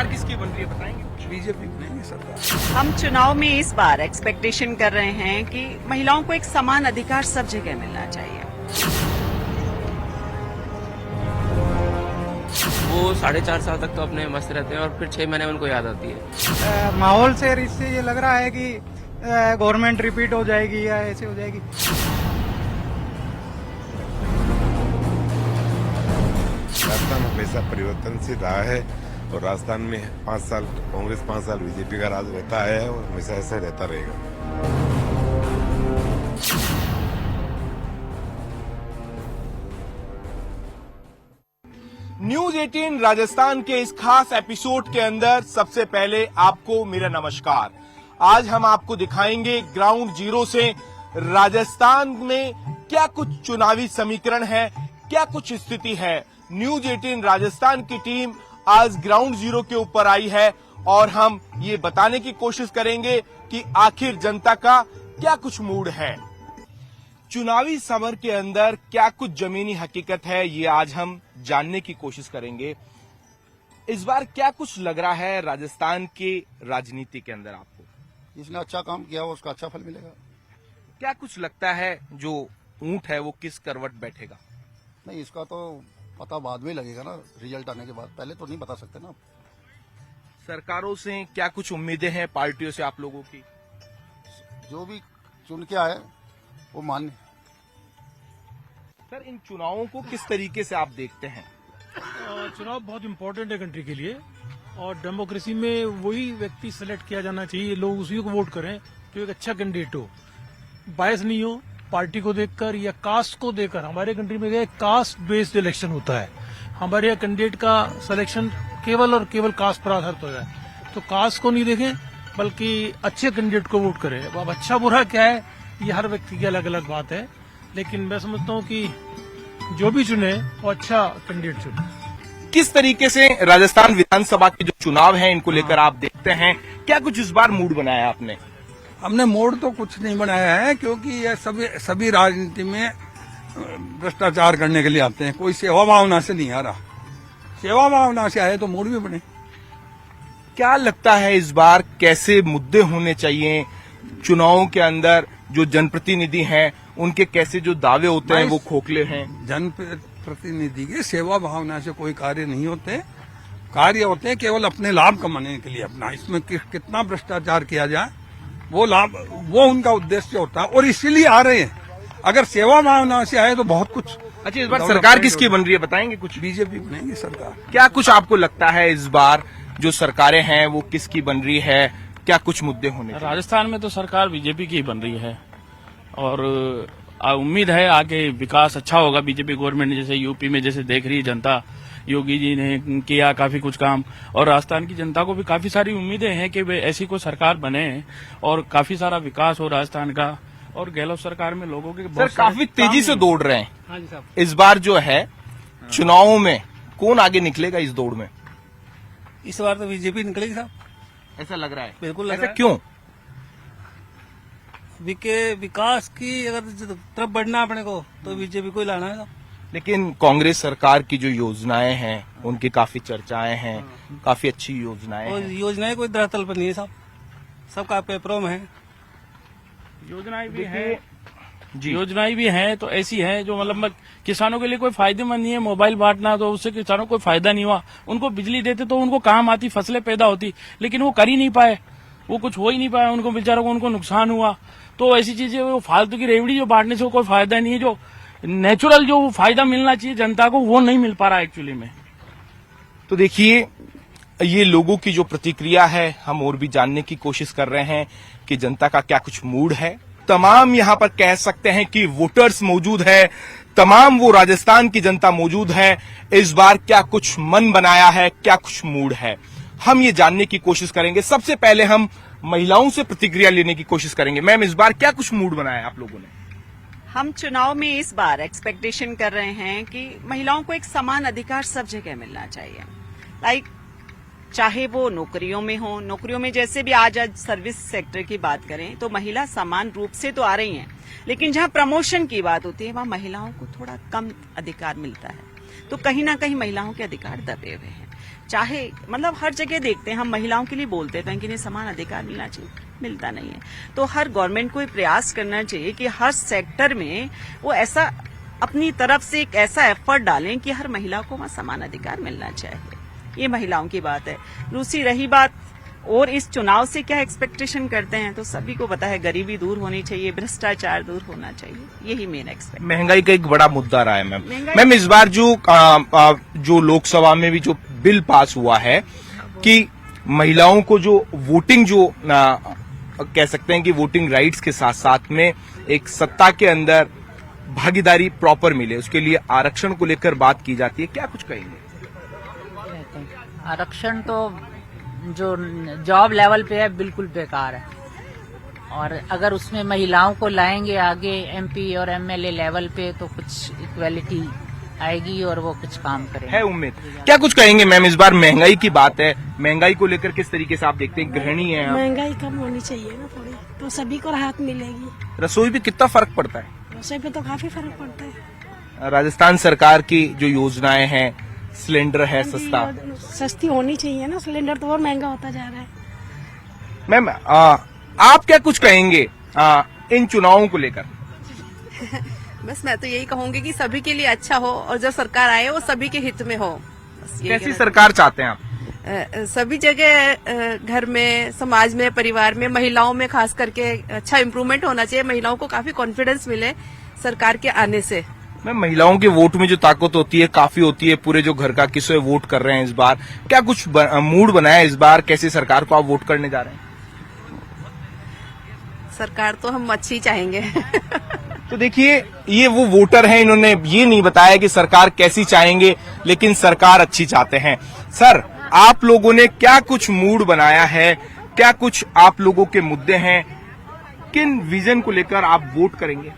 सरकार किसकी बन रही है बताएंगे? बीजेपी बनेगी सरकार। हम चुनाव में इस बार एक्सपेक्टेशन कर रहे हैं कि महिलाओं को एक समान अधिकार सब जगह मिलना चाहिए। वो 4.5 साल तक तो अपने मस्त रहते हैं और फिर 6 महीने में उनको याद आती है। माहौल से इससे ये लग रहा है कि गवर्नमेंट रिपीट हो जाएगी या ऐसे हो जाएगी। राजस्थान हमेशा परिवर्तनशील रहा है और राजस्थान में 5 साल कांग्रेस 5 साल बीजेपी का राज रहता है और हमेशा ऐसा रहता रहेगा। न्यूज 18 राजस्थान के इस खास एपिसोड के अंदर सबसे पहले आपको मेरा नमस्कार। आज हम आपको दिखाएंगे ग्राउंड जीरो से राजस्थान में क्या कुछ चुनावी समीकरण है, क्या कुछ स्थिति है। न्यूज 18 राजस्थान की टीम आज ग्राउंड जीरो के ऊपर आई है और हम ये बताने की कोशिश करेंगे कि आखिर जनता का क्या कुछ मूड है। चुनावी समर के अंदर क्या कुछ जमीनी हकीकत है, ये आज हम जानने की कोशिश करेंगे। इस बार क्या कुछ लग रहा है राजस्थान के राजनीति के अंदर आपको? जिसने अच्छा काम किया उसका अच्छा फल मिलेगा। क्या कुछ लगता है जो ऊंट है वो किस करवट बैठेगा? नहीं, इसका तो पता बाद में लगेगा ना, रिजल्ट आने के बाद। पहले तो नहीं बता सकते ना। सरकारों से क्या कुछ उम्मीदें हैं, पार्टियों से आप लोगों की? जो भी चुन के आए वो मान्य। सर, इन चुनावों को किस तरीके से आप देखते हैं? चुनाव बहुत इम्पोर्टेंट है कंट्री के लिए और डेमोक्रेसी में वही व्यक्ति सेलेक्ट किया जाना चाहिए, लोग उसी को वोट करें जो एक अच्छा कैंडिडेट हो, बायस नहीं हो पार्टी को देखकर या कास्ट को देखकर। हमारे कंट्री में क्या कास्ट बेस्ड इलेक्शन होता है, हमारे यहाँ कैंडिडेट का सिलेक्शन केवल और केवल कास्ट पर आधारित होता है। तो कास्ट को नहीं देखें बल्कि अच्छे कैंडिडेट को वोट करें। अब अच्छा बुरा क्या है ये हर व्यक्ति की अलग अलग बात है, लेकिन मैं समझता हूँ कि जो भी चुने वो अच्छा कैंडिडेट चुने। किस तरीके से राजस्थान विधानसभा के जो चुनाव हैं इनको लेकर आप देखते हैं, क्या कुछ इस बार मूड बनाया आपने? हमने मोड़ तो कुछ नहीं बनाया है, क्योंकि ये सभी राजनीति में भ्रष्टाचार करने के लिए आते हैं। कोई सेवा भावना से नहीं आ रहा। सेवा भावना से आए तो मोड़ भी बने। क्या लगता है इस बार कैसे मुद्दे होने चाहिए चुनावों के अंदर? जो जनप्रतिनिधि हैं उनके कैसे जो दावे होते हैं वो खोखले हैं। जनप्रतिनिधि के सेवा भावना से कोई कार्य नहीं होते। कार्य होते हैं केवल अपने लाभ कमाने के लिए। अपना इसमें कितना भ्रष्टाचार किया जाए वो लाभ, वो उनका उद्देश्य होता है और इसीलिए आ रहे हैं। अगर सेवा भावना से आए तो बहुत कुछ। अच्छा, इस बार सरकार किसकी बन रही है बताएंगे कुछ? बीजेपी बनेगी सरकार। क्या कुछ आपको लगता है इस बार जो सरकारें हैं वो किसकी बन रही है, क्या कुछ मुद्दे होने चाहिए? राजस्थान में तो सरकार बीजेपी की बन रही है और उम्मीद है आगे विकास अच्छा होगा बीजेपी गवर्नमेंट। जैसे यूपी में जैसे देख रही है जनता, योगी जी ने किया काफी कुछ काम और राजस्थान की जनता को भी काफी सारी उम्मीदें हैं कि वे ऐसी कोई सरकार बने और काफी सारा विकास हो राजस्थान का। और गहलोत सरकार में लोगों के सर काफी तेजी से दौड़ रहे हैं। हाँ जी साहब, इस बार जो है चुनावों में कौन आगे निकलेगा इस दौड़ में? इस बार तो बीजेपी निकलेगी साहब, ऐसा लग रहा है। बिल्कुल लग ऐसा रहा है। क्यों? विकास की अगर तरफ बढ़ना अपने को तो बीजेपी को ही लाना है। लेकिन कांग्रेस सरकार की जो योजनाएं हैं उनकी काफी चर्चाएं हैं, काफी अच्छी योजनाएं और हैं। योजनाएं कोई धरातल पर नहीं है साहब, सबका पेपरों में है। योजनाएं भी देखिए, हैं जी योजनाएं भी हैं तो ऐसी हैं जो मतलब किसानों के लिए कोई फायदेमंद नहीं है। मोबाइल बांटना तो उससे किसानों को कोई फायदा नहीं हुआ। उनको बिजली देते तो उनको काम आती, फसलें पैदा होती, लेकिन वो कर ही नहीं पाए, वो कुछ हो ही नहीं पाया। उनको बेचारों को उनको नुकसान हुआ। तो ऐसी चीजें वो फालतू की रेवड़ी जो बांटने से कोई फायदा नहीं है। जो नेचुरल जो फायदा मिलना चाहिए जनता को वो नहीं मिल पा रहा एक्चुअली में। तो देखिए, ये लोगों की जो प्रतिक्रिया है हम और भी जानने की कोशिश कर रहे हैं कि जनता का क्या कुछ मूड है। तमाम यहाँ पर कह सकते हैं कि वोटर्स मौजूद है, तमाम वो राजस्थान की जनता मौजूद है। इस बार क्या कुछ मन बनाया है, क्या कुछ मूड है, हम ये जानने की कोशिश करेंगे। सबसे पहले हम महिलाओं से प्रतिक्रिया लेने की कोशिश करेंगे। मैम, इस बार क्या कुछ मूड बनाया आप लोगों ने? हम चुनाव में इस बार एक्सपेक्टेशन कर रहे हैं कि महिलाओं को एक समान अधिकार सब जगह मिलना चाहिए। लाइक चाहे वो नौकरियों में हो, नौकरियों में जैसे भी आज सर्विस सेक्टर की बात करें तो महिला समान रूप से तो आ रही हैं, लेकिन जहां प्रमोशन की बात होती है वहां महिलाओं को थोड़ा कम अधिकार मिलता है। तो कहीं ना कहीं महिलाओं के अधिकार दबे हुए हैं। चाहे मतलब हर जगह देखते हैं, हम महिलाओं के लिए बोलते हैं कि इन्हें समान अधिकार मिलना चाहिए, मिलता नहीं है। तो हर गवर्नमेंट को ये प्रयास करना चाहिए कि हर सेक्टर में वो ऐसा अपनी तरफ से एक ऐसा एफर्ट डालें कि हर महिला को वहां समान अधिकार मिलना चाहिए। ये महिलाओं की बात है। दूसरी रही बात और इस चुनाव से क्या एक्सपेक्टेशन करते हैं, तो सभी को पता है गरीबी दूर होनी चाहिए, भ्रष्टाचार दूर होना चाहिए, यही मेन एक्सपेक्ट। महंगाई का एक बड़ा मुद्दा रहा है मैम। महंगाई- मैम इस बार जो लोकसभा में भी जो बिल पास हुआ है कि महिलाओं को जो वोटिंग कह सकते हैं कि वोटिंग राइट्स के साथ साथ में एक सत्ता के अंदर भागीदारी प्रॉपर मिले, उसके लिए आरक्षण को लेकर बात की जाती है, क्या कुछ कहेंगे? आरक्षण तो जो जॉब लेवल पे है बिल्कुल बेकार है, और अगर उसमें महिलाओं को लाएंगे आगे एमपी और एमएलए लेवल पे तो कुछ इक्वालिटी आएगी और वो कुछ काम करेंगे। है उम्मीद। क्या कुछ कहेंगे मैम? इस बार महंगाई की बात है, महंगाई को लेकर किस तरीके से आप देखते हैं? गृहिणी है आप। महंगाई कम होनी चाहिए ना थोड़ी, तो सभी को राहत मिलेगी। रसोई पे कितना फर्क पड़ता है? रसोई पे तो काफी फर्क पड़ता है। राजस्थान सरकार की जो योजनाएं हैं, सिलेंडर है सस्ता, सस्ती होनी चाहिए ना, सिलेंडर तो और महंगा होता जा रहा है। मैम आप क्या कुछ कहेंगे इन चुनावों को लेकर? बस मैं तो यही कहूंगी कि सभी के लिए अच्छा हो और जो सरकार आए वो सभी के हित में हो। बस यही कैसी कहना सरकार चाहते हैं आप? सभी जगह घर में, समाज में, परिवार में, महिलाओं में खास करके अच्छा इम्प्रूवमेंट होना चाहिए। महिलाओं को काफी कॉन्फिडेंस मिले सरकार के आने से। मैम महिलाओं के वोट में जो ताकत होती है काफी होती है, पूरे जो घर का किसे वोट कर रहे हैं इस बार, क्या कुछ मूड बनाया इस बार? कैसी सरकार को आप वोट करने जा रहे हैं? सरकार तो हम अच्छी चाहेंगे। तो देखिए ये वो वोटर हैं, इन्होंने ये नहीं बताया कि सरकार कैसी चाहेंगे, लेकिन सरकार अच्छी चाहते हैं। सर आप लोगों ने क्या कुछ मूड बनाया है, क्या कुछ आप लोगों के मुद्दे हैं, किन विजन को लेकर आप वोट करेंगे?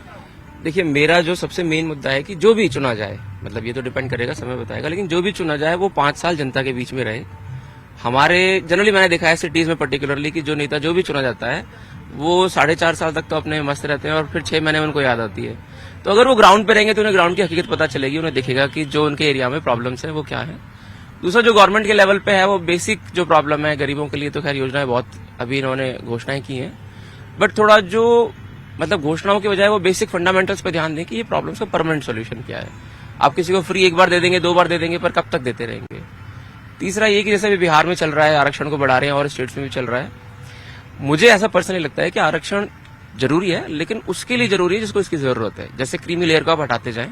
देखिए मेरा जो सबसे मेन मुद्दा है कि जो भी चुना जाए, मतलब ये तो डिपेंड करेगा, समय बताएगा, लेकिन जो भी चुना जाए वो 5 साल जनता के बीच में रहे। हमारे जनरली मैंने देखा है सिटीज में पर्टिकुलरली कि जो नेता जो भी चुना जाता है वो 4.5 साल तक तो अपने मस्त रहते हैं और फिर 6 महीने में उनको याद आती है। तो अगर वो ग्राउंड पे रहेंगे तो उन्हें ग्राउंड की हकीकत पता चलेगी, उन्हें दिखेगा कि जो उनके एरिया में प्रॉब्लम्स है वो क्या है। दूसरा जो गवर्नमेंट के लेवल पे है वो बेसिक जो प्रॉब्लम है गरीबों के लिए, तो खैर योजनाएं बहुत अभी इन्होंने घोषणाएं की हैं, बट थोड़ा जो मतलब घोषणाओं की बजाय वो बेसिक फंडामेंटल्स पे ध्यान दें कि ये प्रॉब्लम्स का परमानेंट सोल्यूशन क्या है। आप किसी को फ्री एक बार दे देंगे, 2 बार दे देंगे, पर कब तक देते रहेंगे। तीसरा ये कि जैसे अभी बिहार में चल रहा है, आरक्षण को बढ़ा रहे हैं और स्टेट्स में भी चल रहा है। मुझे ऐसा पर्सनली लगता है कि आरक्षण जरूरी है, लेकिन उसके लिए जरूरी है जिसको इसकी जरूरत है। जैसे क्रीमी लेयर को आप हटाते जाएं,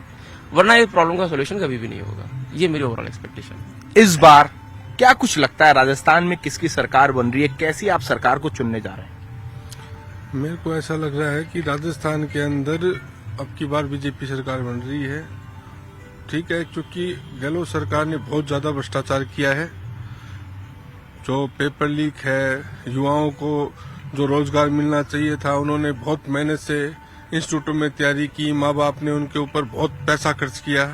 वरना ये प्रॉब्लम का सोल्यूशन कभी भी नहीं होगा। ये मेरी ओवरऑल एक्सपेक्टेशन। इस बार क्या कुछ लगता है राजस्थान में किसकी सरकार बन रही है, कैसी आप सरकार को चुनने जा रहे हैं? मेरे को ऐसा लग रहा है कि राजस्थान के अंदर अब की बार बीजेपी सरकार बन रही है। ठीक है, क्योंकि गहलोत सरकार ने बहुत ज्यादा भ्रष्टाचार किया है। जो पेपर लीक है, युवाओं को जो रोजगार मिलना चाहिए था, उन्होंने बहुत मेहनत से इंस्टीट्यूटों में तैयारी की, माँ बाप ने उनके ऊपर बहुत पैसा खर्च किया।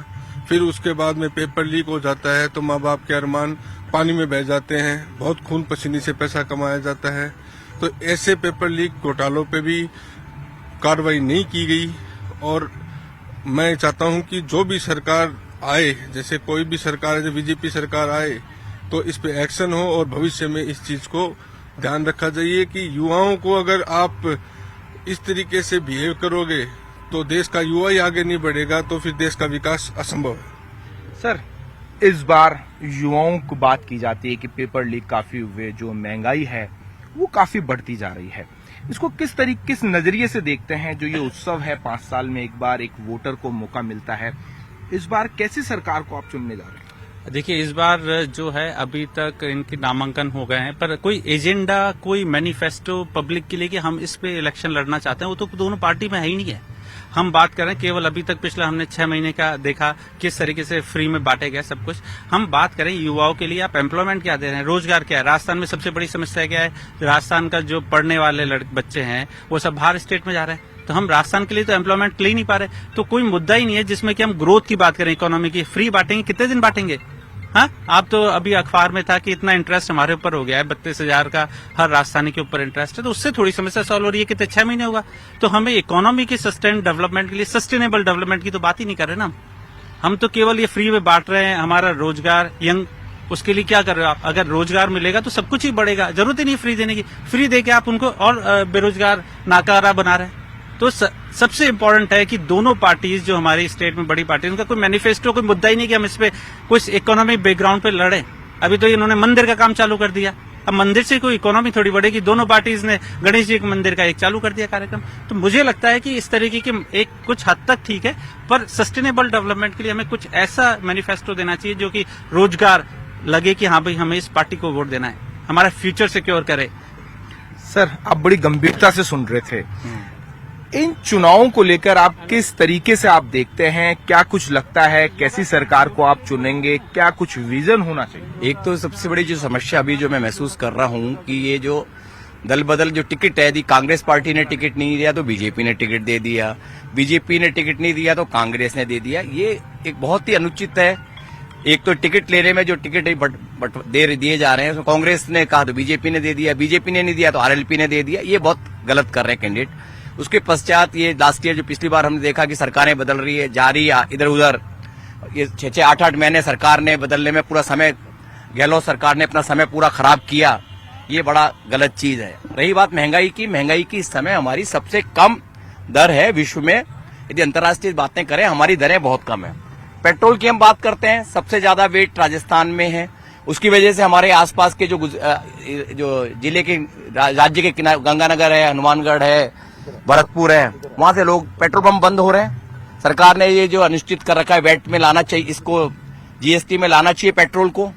फिर उसके बाद में पेपर लीक हो जाता है तो माँ बाप के अरमान पानी में बह जाते हैं। बहुत खून पसीने से पैसा कमाया जाता है। तो ऐसे पेपर लीक घोटालों पे भी कार्रवाई नहीं की गई। और मैं चाहता हूं कि जो भी सरकार आए, जैसे कोई भी सरकार है, जब बीजेपी सरकार आए तो इस पे एक्शन हो और भविष्य में इस चीज को ध्यान रखा जाइए कि युवाओं को अगर आप इस तरीके से बिहेव करोगे तो देश का युवा ही आगे नहीं बढ़ेगा, तो फिर देश का विकास असंभव है। सर इस बार युवाओं को बात की जाती है कि पेपर लीक काफी हुए, जो महंगाई है वो काफी बढ़ती जा रही है। इसको किस नजरिए से देखते हैं? जो ये उत्सव है, 5 साल में एक बार एक वोटर को मौका मिलता है, इस बार कैसी सरकार को आप चुनने जा रहे हैं? देखिए इस बार जो है अभी तक इनके नामांकन हो गए हैं, पर कोई एजेंडा, कोई मैनिफेस्टो पब्लिक के लिए कि हम इस पे इलेक्शन लड़ना चाहते हैं, वो तो दोनों पार्टी में है ही नहीं है। हम बात कर रहे हैं केवल अभी तक पिछला हमने 6 महीने का देखा किस तरीके से फ्री में बांटे गए सब कुछ। हम बात करें युवाओं के लिए, आप एम्प्लॉयमेंट क्या दे रहे हैं, रोजगार क्या है। राजस्थान में सबसे बड़ी समस्या क्या है, राजस्थान का जो पढ़ने वाले बच्चे हैं वो सब बाहर स्टेट में जा रहे हैं। तो हम राजस्थान के लिए तो एम्प्लॉयमेंट ले नहीं पा रहे। तो कोई मुद्दा ही नहीं है जिसमें कि हम ग्रोथ की बात करें, इकोनॉमी की। फ्री बांटेंगे, कितने दिन बांटेंगे? हाँ, आप तो अभी अखबार में था कि इतना इंटरेस्ट हमारे ऊपर हो गया है, 32,000 का हर राजस्थानी के ऊपर इंटरेस्ट है, तो उससे थोड़ी समस्या सॉल्व हो रही है। कितने 6 महीने होगा। तो हमें इकोनॉमी की सस्टेन डेवलपमेंट के लिए, सस्टेनेबल डेवलपमेंट की तो बात ही नहीं कर रहे ना। हम तो केवल ये फ्री में बांट रहे हैं। हमारा रोजगार, यंग उसके लिए क्या कर रहे हो आप? अगर रोजगार मिलेगा तो सब कुछ ही बढ़ेगा, जरूरत ही नहीं फ्री देने की। फ्री देके आप उनको और बेरोजगार नाकारा बना रहे हैं। तो सबसे इम्पोर्टेंट है कि दोनों पार्टीज जो हमारे स्टेट में बड़ी पार्टी, उनका कोई मैनिफेस्टो, कोई मुद्दा ही नहीं कि हम इस पे कुछ इकोनॉमिक बैकग्राउंड पे लड़े। अभी तो इन्होंने मंदिर का काम चालू कर दिया, अब मंदिर से कोई इकोनॉमी थोड़ी बढ़ेगी। दोनों पार्टीज ने गणेश जी के मंदिर का एक चालू कर दिया कार्यक्रम। तो मुझे लगता है कि इस तरीके की एक कुछ हद तक ठीक है, पर सस्टेनेबल डेवलपमेंट के लिए हमें कुछ ऐसा मैनिफेस्टो देना चाहिए जो कि रोजगार लगे कि हाँ भाई हमें इस पार्टी को वोट देना है, हमारा फ्यूचर सिक्योर करे। सर, आप बड़ी गंभीरता से सुन रहे थे। इन चुनावों को लेकर आप किस तरीके से आप देखते हैं? क्या कुछ लगता है कैसी सरकार को आप चुनेंगे? क्या कुछ विजन होना चाहिए? एक तो सबसे बड़ी जो समस्या अभी जो मैं महसूस कर रहा हूं कि ये जो दल बदल जो टिकट है, कांग्रेस पार्टी ने टिकट नहीं दिया तो बीजेपी ने टिकट दे दिया, बीजेपी ने टिकट नहीं दिया तो कांग्रेस ने दे दिया। ये एक बहुत ही अनुचित है। एक तो टिकट लेने में जो टिकट दिए जा रहे हैं, कांग्रेस ने कहा तो बीजेपी ने दे दिया, बीजेपी ने नहीं दिया तो आरएलपी ने दे दिया। ये बहुत गलत कर रहे हैं कैंडिडेट। उसके पश्चात ये लास्ट ईयर जो पिछली बार हमने देखा कि सरकारें बदल रही है, जा रही है इधर उधर, ये 6-8 महीने सरकार ने बदलने में पूरा समय, गहलोत सरकार ने अपना समय पूरा खराब किया। ये बड़ा गलत चीज है। रही बात महंगाई की इस समय हमारी सबसे कम दर है विश्व में। यदि अंतर्राष्ट्रीय बातें करें, हमारी दरें बहुत कम है। पेट्रोल की हम बात करते हैं, सबसे ज्यादा वेट राजस्थान में है। उसकी वजह से हमारे आसपास के जो जिले के, राज्य के किनारे, गंगानगर है, हनुमानगढ़ है, भरतपुर है, वहां से लोग, पेट्रोल पंप बंद हो रहे हैं। सरकार ने ये जो अनिश्चित कर रखा है, वैट में लाना चाहिए, इसको जीएसटी में लाना चाहिए पेट्रोल को।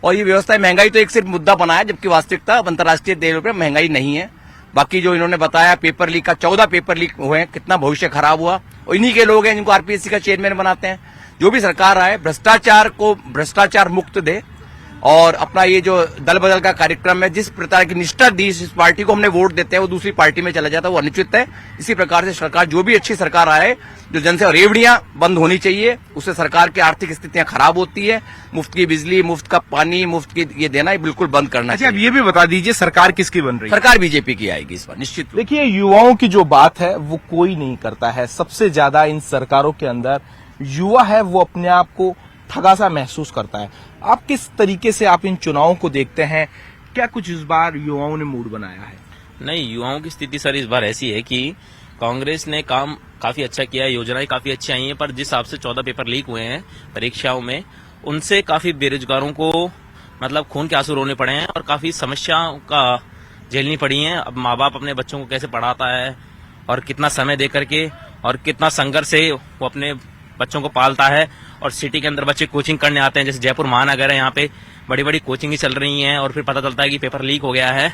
और ये व्यवस्था, महंगाई तो एक सिर्फ मुद्दा बनाया, जबकि वास्तविकता अंतर्राष्ट्रीय लेवल पर महंगाई नहीं है। बाकी जो इन्होंने बताया पेपर लीक का, 14 पेपर लीक हुए हैं, कितना भविष्य खराब हुआ। और इन्हीं के लोग हैं जिनको आरपीएससी का चेयरमैन बनाते हैं। जो भी सरकार आए, भ्रष्टाचार को भ्रष्टाचार मुक्त दे। और अपना ये जो दल बदल का कार्यक्रम है, जिस प्रकार की निष्ठा दी इस पार्टी को हमने वोट देते हैं, वो दूसरी पार्टी में चला जाता है, वो अनुचित है। इसी प्रकार से सरकार, जो भी अच्छी सरकार आए, जो जन से रेवड़ियां बंद होनी चाहिए, उससे सरकार की आर्थिक स्थितियां खराब होती है। मुफ्त की बिजली, मुफ्त का पानी, मुफ्त की ये देना, ये बिल्कुल बंद करना चाहिए। अब ये भी बता दीजिए, सरकार किसकी बन रही है? सरकार बीजेपी की आएगी इस बार निश्चित। देखिए, युवाओं की जो बात है वो कोई नहीं करता है। सबसे ज्यादा इन सरकारों के अंदर युवा है, वो अपने आप को ठगा सा महसूस करता है। आप किस तरीके से आप इन चुनावों को देखते हैं? क्या कुछ इस बार युवाओं ने मूड बनाया है? नहीं, युवाओं की स्थिति सर इस बार ऐसी है कि कांग्रेस ने काम काफी अच्छा किया है, योजनाएं काफी अच्छी आई हैं, पर जिस हिसाब से 14 पेपर लीक हुए हैं परीक्षाओं में, उनसे काफी बेरोजगारों को मतलब खून के आंसू रोने पड़े हैं और काफी समस्याओं का झेलनी पड़ी हैं। अब माँ बाप अपने बच्चों को कैसे पढ़ाता है और कितना समय दे करके और कितना संघर्ष से वो अपने बच्चों को पालता है। और सिटी के अंदर बच्चे कोचिंग करने आते हैं, जैसे जयपुर महानगर है, यहाँ पे बड़ी बड़ी कोचिंग चल रही हैं और फिर पता चलता है कि पेपर लीक हो गया है।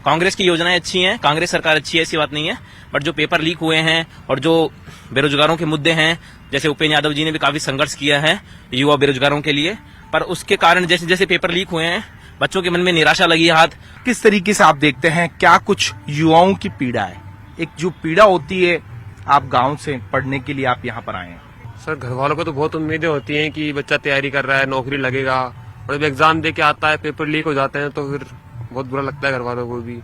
कांग्रेस की योजनाएं अच्छी हैं, कांग्रेस सरकार अच्छी है, ऐसी बात नहीं है, बट जो पेपर लीक हुए हैं और जो बेरोजगारों के मुद्दे हैं, जैसे उपेंद्र यादव जी ने भी काफी संघर्ष किया है युवा बेरोजगारों के लिए, पर उसके कारण जैसे जैसे पेपर लीक हुए हैं, बच्चों के मन में निराशा लगी है हाथ। किस तरीके से आप देखते हैं, क्या कुछ युवाओं की पीड़ा है? एक जो पीड़ा होती है, आप गाँव से पढ़ने के लिए आप यहाँ पर आए हैं। सर, घर वालों को तो बहुत उम्मीदें होती हैं कि बच्चा तैयारी कर रहा है, नौकरी लगेगा, और जब एग्जाम दे के आता है, पेपर लीक हो जाते हैं, तो फिर बहुत बुरा लगता है घर वालों को भी।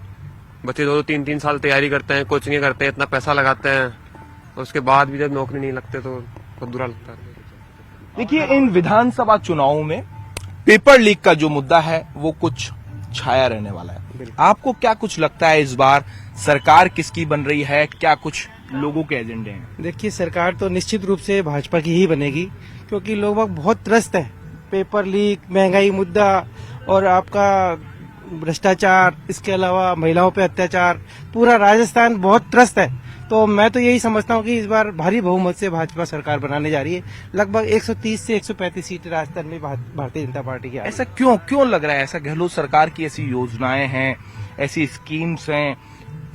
बच्चे 2-3 साल तैयारी करते हैं, कोचिंग करते हैं, इतना पैसा लगाते हैं, और उसके बाद भी जब नौकरी नहीं लगते तो बहुत बुरा लगता है। देखिए, इन विधानसभा चुनावों में पेपर लीक का जो मुद्दा है वो कुछ छाया रहने वाला है। आपको क्या कुछ लगता है, इस बार सरकार किसकी बन रही है? क्या कुछ लोगों के एजेंडे हैं? देखिए, सरकार तो निश्चित रूप से भाजपा की ही बनेगी, क्योंकि लोग बहुत त्रस्त हैं। पेपर लीक, महंगाई मुद्दा और आपका भ्रष्टाचार, इसके अलावा महिलाओं पे अत्याचार, पूरा राजस्थान बहुत त्रस्त है। तो मैं तो यही समझता हूँ कि इस बार भारी बहुमत से भाजपा सरकार बनाने जा रही है। लगभग 130 से 135 सीट राजस्थान में भारतीय जनता पार्टी की। ऐसा क्यों लग रहा है? ऐसा गहलोत सरकार की ऐसी योजनाएं हैं, ऐसी स्कीम्स हैं,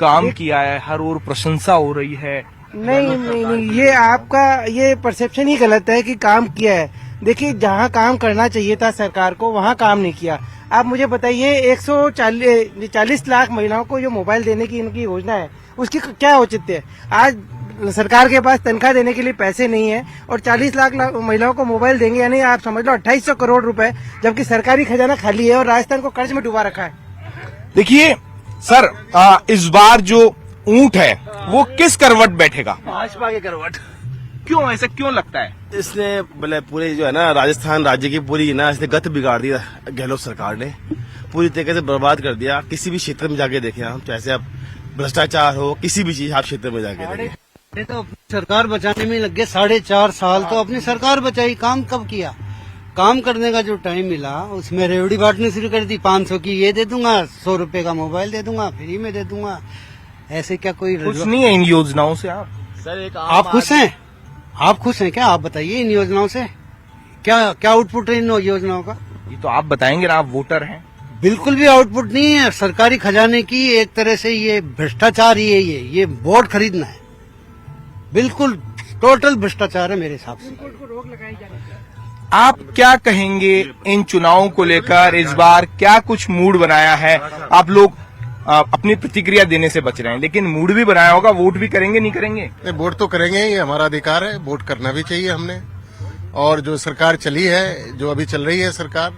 काम किया है, हर ओर प्रशंसा हो रही है। नहीं, ये आपका ये परसेप्शन ही गलत है कि काम किया है। देखिए, जहाँ काम करना चाहिए था सरकार को, वहाँ काम नहीं किया। आप मुझे बताइए, 140 लाख महिलाओं को जो मोबाइल देने की इनकी योजना है, उसकी क्या औचित्य है? आज सरकार के पास तनख्वाह देने के लिए पैसे नहीं है और 40 लाख महिलाओं को मोबाइल देंगे, यानी आप समझ लो 2800 करोड़ रुपए, जबकि सरकारी खजाना खाली है और राजस्थान को कर्ज में डुबा रखा है। देखिए सर, इस बार जो ऊंट है वो किस करवट बैठेगा? भाजपा के करवट। क्यों ऐसा क्यों लगता है? इसने मतलब पूरे जो है ना राजस्थान राज्य की पूरी ना इसने गत बिगाड़ दी गहलोत सरकार ने, पूरी तरीके से बर्बाद कर दिया। किसी भी क्षेत्र में जाके देखें आप, चाहे आप भ्रष्टाचार हो, किसी भी चीज आप क्षेत्र में जाके देखें। तो सरकार बचाने में लग गए 4.5 साल, तो अपनी सरकार बचाई, काम कब किया? काम करने का जो टाइम मिला उसमें रेवड़ी बांटनी शुरू कर दी। 500 की ये दे दूंगा, 100 रुपए का मोबाइल दे दूंगा, फ्री में दे दूंगा। ऐसे क्या कोई कुछ नहीं है इन योजनाओं से? आप सर एक आप खुश हैं? आप खुश हैं क्या? आप बताइए इन योजनाओं से क्या क्या आउटपुट है इन योजनाओं का? ये तो आप बताएंगे ना, आप वोटर हैं। बिल्कुल भी आउटपुट नहीं है। सरकारी खजाने की एक तरह से ये भ्रष्टाचार ही है। ये वोट खरीदना है, बिल्कुल टोटल भ्रष्टाचार है मेरे हिसाब से। आप क्या कहेंगे इन चुनावों को लेकर? इस बार क्या कुछ मूड बनाया है? आप लोग अपनी प्रतिक्रिया देने से बच रहे हैं, लेकिन मूड भी बनाया होगा, वोट भी करेंगे नहीं करेंगे? वोट तो करेंगे, ये हमारा अधिकार है, वोट करना भी चाहिए हमने। और जो सरकार चली है, जो अभी चल रही है सरकार,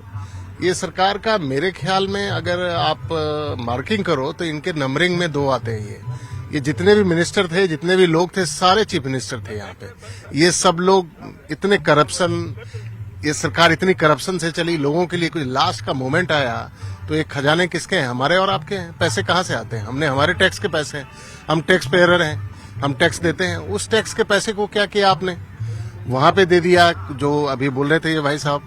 ये सरकार का मेरे ख्याल में अगर आप मार्किंग करो तो इनके नंबरिंग में 2 आते हैं। ये जितने भी मिनिस्टर थे, जितने भी लोग थे, सारे चीफ मिनिस्टर थे यहाँ पे। ये सब लोग इतने करप्शन, ये सरकार इतनी करप्शन से चली, लोगों के लिए कोई लास्ट का मोमेंट आया तो ये खजाने किसके हैं? हमारे और आपके हैं। पैसे कहाँ से आते हैं? हमने हमारे टैक्स के पैसे हैं, हम टैक्स पेयर हैं, हम टैक्स देते हैं। उस टैक्स के पैसे को क्या किया आपने? वहां पे दे दिया। जो अभी बोल रहे थे ये भाई साहब,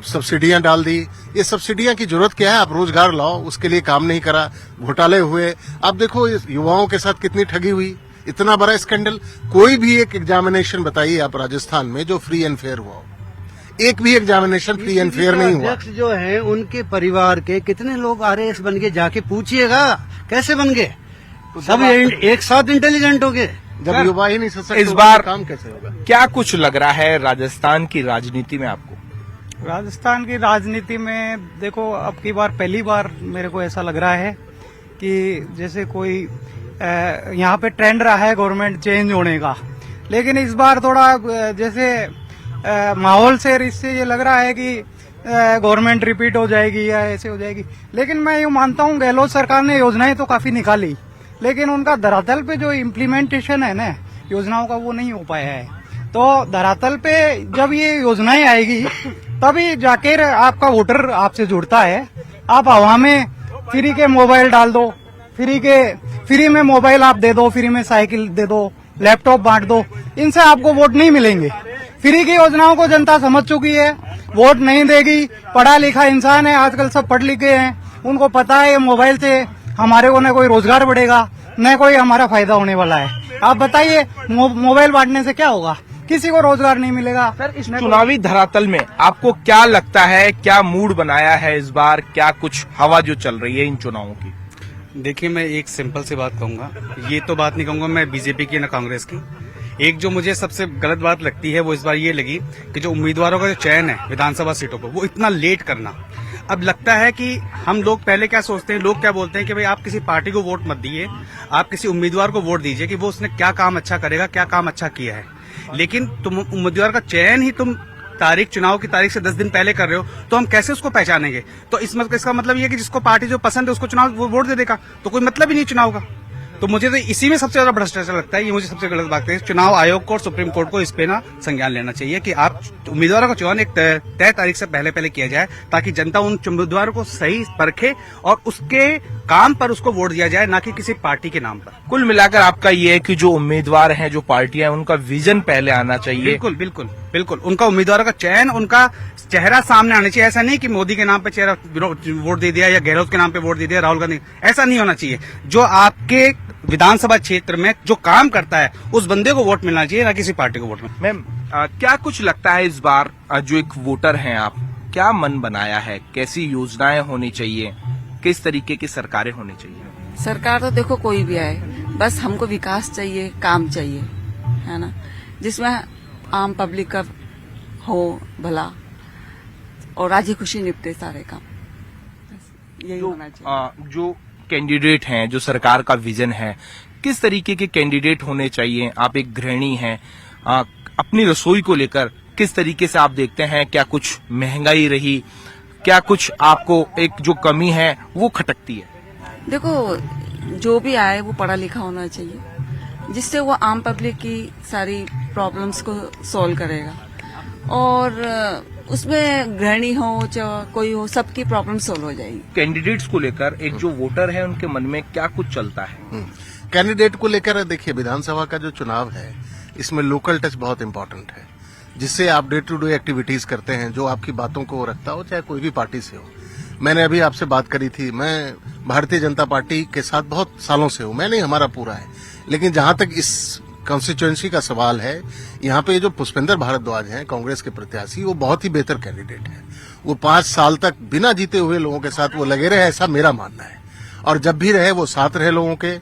सब्सिडियां डाल दी। ये सब्सिडियां की जरूरत क्या है? आप रोजगार लाओ, उसके लिए काम नहीं करा, घोटाले हुए। आप देखो युवाओं के साथ कितनी ठगी हुई, इतना बड़ा स्कैंडल। कोई भी एक एग्जामिनेशन बताइए आप राजस्थान में जो फ्री एंड फेयर हुआ हो? एक भी एग्जामिनेशन फ्री एंड फेयर नहीं हुआ। अध्यक्ष जो है उनके परिवार के कितने लोग RAS बन गए, जाके पूछिएगा कैसे बन गए। सब एक साथ इंटेलिजेंट हो गए। जब युवा ही नहीं सशक्त, इस बार काम कैसे होगा? क्या कुछ लग रहा है राजस्थान की राजनीति में आपको? राजस्थान की राजनीति में देखो, अब की बार पहली बार मेरे को ऐसा लग रहा है कि जैसे कोई यहाँ पे ट्रेंड रहा है गवर्नमेंट चेंज होने का, लेकिन इस बार थोड़ा जैसे माहौल से इससे ये लग रहा है कि गवर्नमेंट रिपीट हो जाएगी या ऐसे हो जाएगी। लेकिन मैं यूँ मानता हूँ गहलोत सरकार ने योजनाएं तो काफी निकाली, लेकिन उनका धरातल पे जो इम्प्लीमेंटेशन है ना योजनाओं का, वो नहीं हो पाया है। तो धरातल पे जब ये योजनाएं आएगी तभी जाके आपका वोटर आपसे जुड़ता है। आप हवा में फ्री के मोबाइल डाल दो, फ्री में मोबाइल आप दे दो, फ्री में साइकिल दे दो, लैपटॉप बांट दो, इनसे आपको वोट नहीं मिलेंगे। फ्री की योजनाओं को जनता समझ चुकी है, वोट नहीं देगी। पढ़ा लिखा इंसान है, आजकल सब पढ़ लिखे हैं, उनको पता है मोबाइल से हमारे को न कोई रोजगार बढ़ेगा, न कोई हमारा फायदा होने वाला है। आप बताइए मोबाइल बांटने से क्या होगा? किसी को रोजगार नहीं मिलेगा। सर, इस चुनावी धरातल में आपको क्या लगता है, क्या मूड बनाया है इस बार? क्या कुछ हवा जो चल रही है इन चुनावों की? देखिए, मैं एक सिंपल सी बात कहूंगा, ये तो बात नहीं कहूंगा मैं बीजेपी की न कांग्रेस की। एक जो मुझे सबसे गलत बात लगती है वो इस बार ये लगी कि जो उम्मीदवारों का जो चयन है विधानसभा सीटों पर, वो इतना लेट करना। अब लगता है कि हम लोग पहले क्या सोचते हैं, लोग क्या बोलते हैं कि भाई आप किसी पार्टी को वोट मत दीजिए, आप किसी उम्मीदवार को वोट दीजिए कि वो उसने क्या काम अच्छा करेगा, क्या काम अच्छा किया है। लेकिन तुम उम्मीदवार का चयन ही तुम चुनाव की तारीख से 10 दिन पहले कर रहे हो, तो हम कैसे उसको पहचानेंगे? तो इसका मतलब ये है कि जिसको पार्टी जो पसंद है उसको चुनाव वो वोट दे देगा, तो कोई मतलब ही नहीं चुनाव का। तो मुझे तो इसी में सबसे ज्यादा भ्रष्टाचार लगता है। ये मुझे सबसे गलत बात है। चुनाव आयोग को और सुप्रीम कोर्ट को इस पे ना संज्ञान लेना चाहिए कि आप उम्मीदवारों का चयन एक तय तारीख से पहले किया जाए, ताकि जनता उन उम्मीदवारों को सही परखे और उसके काम पर उसको वोट दिया जाए, ना कि किसी पार्टी के नाम पर। कुल मिलाकर आपका ये है कि जो उम्मीदवार हैं, जो पार्टियां हैं, उनका विजन पहले आना चाहिए। बिल्कुल बिल्कुल बिल्कुल, उनका उम्मीदवारों का चयन, उनका चेहरा सामने आना चाहिए। ऐसा नहीं कि मोदी के नाम पे चेहरा वोट दे दिया या गहलोत के नाम पे वोट दे दिया, राहुल गांधी, ऐसा नहीं होना चाहिए। जो आपके विधानसभा क्षेत्र में जो काम करता है उस बंदे को वोट मिलना चाहिए, ना किसी पार्टी को वोट मिलना। मैम, क्या कुछ लगता है इस बार जो एक वोटर हैं आप, क्या मन बनाया है? कैसी योजनाएं होनी चाहिए? किस तरीके की सरकारें होनी चाहिए? सरकार तो देखो कोई भी आए, बस हमको विकास चाहिए, काम चाहिए, है ना, जिसमें आम पब्लिक का हो भला और राजी खुशी निपटे सारे काम, यही होना चाहिए। जो कैंडिडेट हैं, जो सरकार का विजन है, किस तरीके के कैंडिडेट होने चाहिए? आप एक गृहिणी हैं, अपनी रसोई को लेकर किस तरीके से आप देखते हैं? क्या कुछ महंगाई रही, क्या कुछ आपको एक जो कमी है वो खटकती है? देखो, जो भी आए वो पढ़ा लिखा होना चाहिए, जिससे वो आम पब्लिक की सारी प्रॉब्लम्स को सॉल्व करेगा और उसमें गृहिणी हो चाहे कोई हो, सबकी प्रॉब्लम सॉल्व हो जाएगी। कैंडिडेट्स को लेकर एक जो वोटर है उनके मन में क्या कुछ चलता है? कैंडिडेट को लेकर देखिए, विधानसभा का जो चुनाव है इसमें लोकल टच बहुत इंपॉर्टेंट है, जिससे आप डे टू डे एक्टिविटीज करते हैं, जो आपकी बातों को रखता हो, चाहे कोई भी पार्टी से हो। मैंने अभी आपसे बात करी थी, मैं भारतीय जनता पार्टी के साथ बहुत सालों से हूं, मैं नहीं, हमारा पूरा है, लेकिन जहां तक इस कॉन्स्टिट्यूएंसी का सवाल है, यहाँ पे जो पुष्पेंद्र भारद्वाज हैं कांग्रेस के प्रत्याशी, वो बहुत ही बेहतर कैंडिडेट है। वो 5 साल तक बिना जीते हुए लोगों के साथ वो लगे रहे, ऐसा मेरा मानना है, और जब भी रहे वो साथ रहे लोगों के,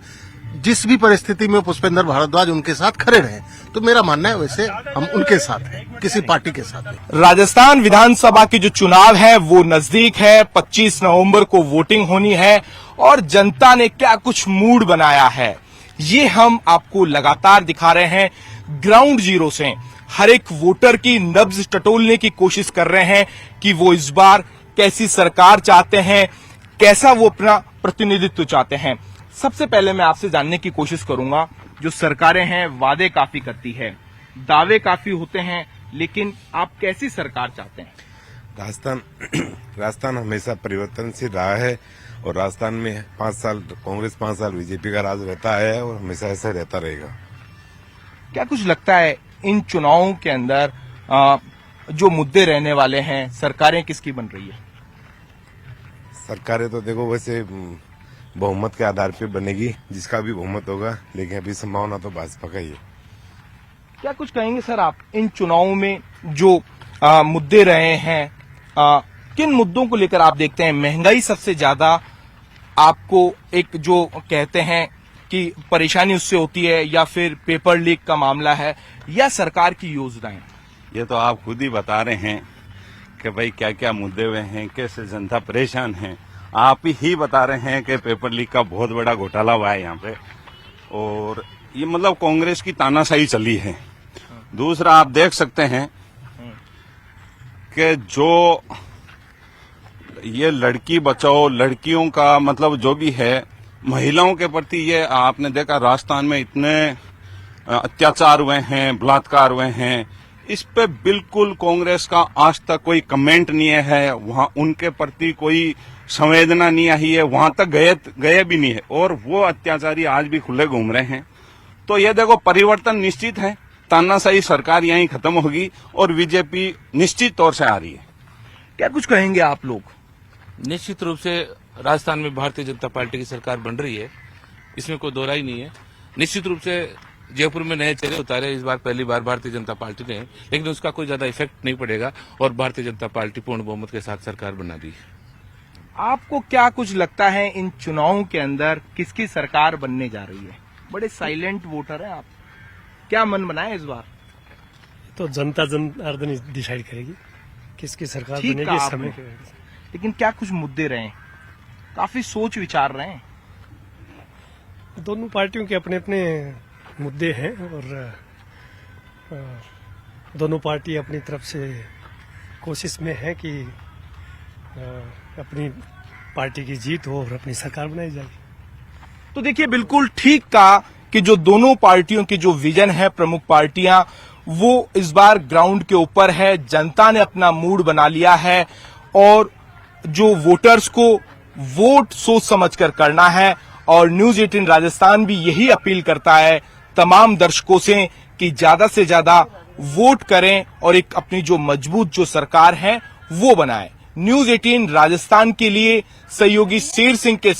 जिस भी परिस्थिति में पुष्पेंद्र भारद्वाज उनके साथ खड़े रहे। तो मेरा मानना है वैसे हम उनके साथ हैं, किसी पार्टी के साथ नहीं। राजस्थान विधानसभा की जो चुनाव है वो नजदीक है, 25 नवंबर को वोटिंग होनी है और जनता ने क्या कुछ मूड बनाया है ये हम आपको लगातार दिखा रहे हैं। ग्राउंड जीरो से हर एक वोटर की नब्ज टटोलने की कोशिश कर रहे हैं कि वो इस बार कैसी सरकार चाहते हैं, कैसा वो अपना प्रतिनिधित्व चाहते हैं। सबसे पहले मैं आपसे जानने की कोशिश करूंगा, जो सरकारें हैं वादे काफी करती है, दावे काफी होते हैं, लेकिन आप कैसी सरकार चाहते हैं? राजस्थान हमेशा परिवर्तनशील रहा है और राजस्थान में 5 साल कांग्रेस, 5 साल बीजेपी का राज रहता है और हमेशा ऐसा रहता रहेगा। क्या कुछ लगता है इन चुनावों के अंदर जो मुद्दे रहने वाले हैं, सरकारें किसकी बन रही है? सरकारें तो देखो वैसे बहुमत के आधार पे बनेगी, जिसका भी बहुमत होगा, लेकिन अभी संभावना तो भाजपा का ही है। क्या कुछ कहेंगे सर आप इन चुनावों में जो मुद्दे रहे हैं, किन मुद्दों को लेकर आप देखते हैं महंगाई सबसे ज्यादा आपको एक जो कहते हैं कि परेशानी उससे होती है, या फिर पेपर लीक का मामला है, या सरकार की योजनाएं? ये तो आप खुद ही बता रहे हैं कि भाई क्या क्या मुद्दे हुए हैं, कैसे जनता परेशान है। आप ही बता रहे हैं कि पेपर लीक का बहुत बड़ा घोटाला हुआ है यहाँ पे, और ये मतलब कांग्रेस की तानाशाही चली है। दूसरा आप देख सकते हैं कि जो ये लड़की बचाओ, लड़कियों का मतलब जो भी है, महिलाओं के प्रति ये आपने देखा राजस्थान में इतने अत्याचार हुए हैं, बलात्कार हुए हैं, इस पे बिल्कुल कांग्रेस का आज तक कोई कमेंट नहीं है, वहां उनके प्रति कोई संवेदना नहीं आई है, वहां तक गए भी नहीं है, और वो अत्याचारी आज भी खुले घूम रहे हैं। तो ये देखो परिवर्तन निश्चित है, तानाशाही सरकार यहीं खत्म होगी और बीजेपी निश्चित तौर से आ रही है। क्या कुछ कहेंगे आप लोग? निश्चित रूप से राजस्थान में भारतीय जनता पार्टी की सरकार बन रही है, इसमें कोई दोहराई नहीं है। निश्चित रूप से जयपुर में नए चेहरे उतारे इस बार पहली बार भारतीय जनता पार्टी ने, लेकिन उसका कोई ज्यादा इफेक्ट नहीं पड़ेगा और भारतीय जनता पार्टी पूर्ण बहुमत के साथ सरकार बना रही है। आपको क्या कुछ लगता है इन चुनावों के अंदर किसकी सरकार बनने जा रही है? बड़े साइलेंट वोटर हैं आप, क्या मन बनाए इस बार? तो जनता जनार्दन डिसाइड करेगी किसकी सरकार ठीक बनेगी कहा इस समय आपने। लेकिन क्या कुछ मुद्दे रहे, काफी सोच विचार रहे हैं? दोनों पार्टियों के अपने अपने मुद्दे हैं और दोनों पार्टी अपनी तरफ से कोशिश में है कि अपनी पार्टी की जीत हो और अपनी सरकार बनाई जाए। तो देखिए बिल्कुल ठीक कहा कि जो दोनों पार्टियों की जो विजन है, प्रमुख पार्टियां, वो इस बार ग्राउंड के ऊपर है। जनता ने अपना मूड बना लिया है और जो वोटर्स को वोट सोच समझकर करना है, और न्यूज 18 राजस्थान भी यही अपील करता है तमाम दर्शकों से कि ज्यादा से ज्यादा वोट करें और एक अपनी जो मजबूत जो सरकार है वो बनाएं। न्यूज 18 राजस्थान के लिए सहयोगी शेर सिंह के साथ